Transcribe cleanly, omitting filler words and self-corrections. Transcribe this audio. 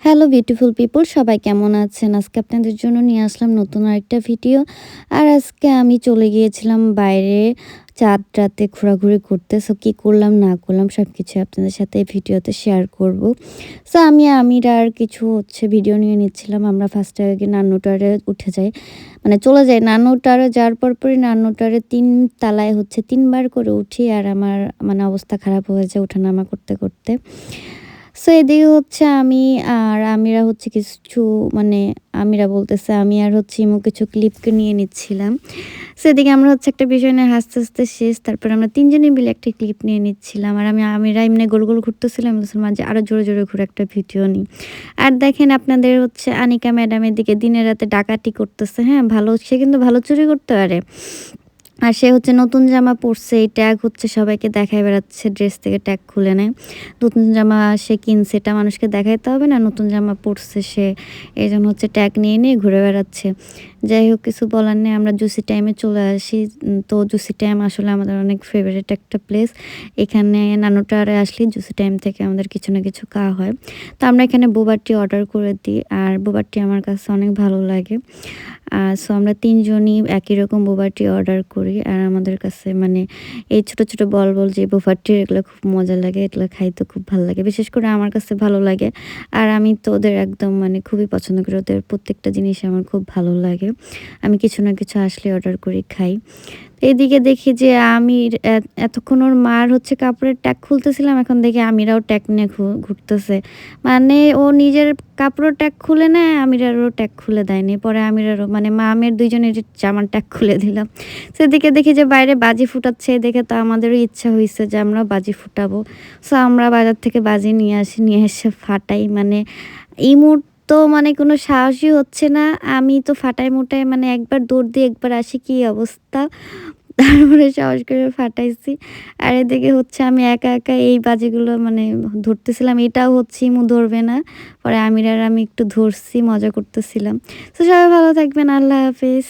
Hello beautiful people, সবাই কেমন আছেন? আজকে আপনাদের জন্য নিয়ে আসলাম নতুন আরেকটা ভিডিও। আর আজকে আমি চলে গিয়েছিলাম বাইরে চাঁদ রাতে ঘোরাঘুরি করতে। সো কী করলাম না করলাম সবকিছু আপনাদের সাথে এই ভিডিওতে শেয়ার করব। সো আমি আমির আর কিছু ভিডিও নিয়ে নিচ্ছিলাম। আমরা ফার্স্টে আগে নান্নু টাওয়ারে উঠে যাই, মানে চলে যাই নান্নু টাওয়ারে। যাওয়ার পরপরই নান্নু টাওয়ারে ৩ তালায় ৩ বার করে উঠি, আর আমার মানে অবস্থা খারাপ হয়ে যায় ওঠানামা করতে করতে। সো এদিকে আমি আর আমিরা কিছু, মানে আমিরা বলতেছে আমি আর ইমু কিছু ক্লিপকে নিয়ে নিচ্ছিলাম। সো এদিকে আমরা একটা বিষয় নিয়ে হাসতে হাসতে শেষ। তারপর আমরা ৩ জনে মিলে একটা ক্লিপ নিয়ে নিচ্ছিলাম। আর আমিরা এমনি গোল গোল ঘুরতেছিলাম, বলছিলাম যে আরও জোরে জোরে ঘুরে একটা ভিডিও নিই। আর দেখেন আপনাদের আনিকা ম্যাডাম এদিকে দিনে রাতে ডাকাতি করতেছে। হ্যাঁ, ভালো, সে কিন্তু ভালো চুরি করতে পারে। আর সে নতুন জামা পরছে, এই ট্যাগ সবাইকে দেখায় বেড়াচ্ছে, ড্রেস থেকে ট্যাগ খুলে নেয়। নতুন জামা সে কিনছে, এটা মানুষকে দেখাইতে হবে না, নতুন জামা পরছে সে, এই জন্য ট্যাগ নিয়ে নিয়ে ঘুরে বেড়াচ্ছে। যাই হোক, কিছু বলার নেই, আমরা জুসি টাইমে চলে আসি। তো জুসি টাইম আসলে আমাদের অনেক ফেভারিট একটা প্লেস। এখানে নানুটারে আসলে জুসি টাইম থেকে আমাদের কিছু না কিছু খাওয়া হয়। তো আমরা এখানে বোবাটি অর্ডার করে দিই, আর বোবাটি আমার কাছে অনেক ভালো লাগে। সো আমরা ৩ জনই একই রকম বোবাটি অর্ডার করি। আর আমাদের কাছে মানে এই ছোট, ছোট বল, বল যে বোবাটি, এগুলো খুব মজা লাগে, এগুলো খাইতে খুব ভালো লাগে। বিশেষ করে আমার কাছে ভালো লাগে। আর আমি তো ওদের একদম মানে খুবই পছন্দ করি, ওদের প্রত্যেকটা জিনিস আমার খুব ভালো লাগে। আমি কিছু না কিছু আসলে অর্ডার করি, খাই। এদিকে দেখি যে আমির এতক্ষণ ওর মার কাপড়ের ট্যাগ খুলতেছিলাম, এখন দেখি আমিরাও ট্যাগ নিয়ে ঘুরতেছে। মানে ও নিজের কাপড়ের ট্যাগ খুলে নেয়, আমিরারও ট্যাগ খুলে দেয়নি। পরে আমিরারও মানে মা আমের দুইজনের জামার ট্যাগ খুলে দিলাম। সেদিকে দেখি যে বাইরে বাজি ফুটাচ্ছে, দেখে তো আমাদেরও ইচ্ছা হয়েছে যে আমরাও বাজি ফুটাবো। সো আমরা বাজার থেকে বাজি নিয়ে আসি, নিয়ে এসে ফাটাই। মানে এই তো মানে কোনো সাহসই হচ্ছে না। আমি তো ফাটাই মোটাই, মানে একবার দৌড় দিয়ে একবার আসি, কি অবস্থা। তারপরে সাহস করে ফাটাইছি। আর এদিকে আমি একা একা এই বাজিগুলো মানে ধরতেছিলাম। এটাও ইমু ধরবে না। পরে আমির আর আমি একটু ধরছি, মজা করতেছিলাম। তো সবাই ভালো থাকবেন। আল্লাহ হাফেজ।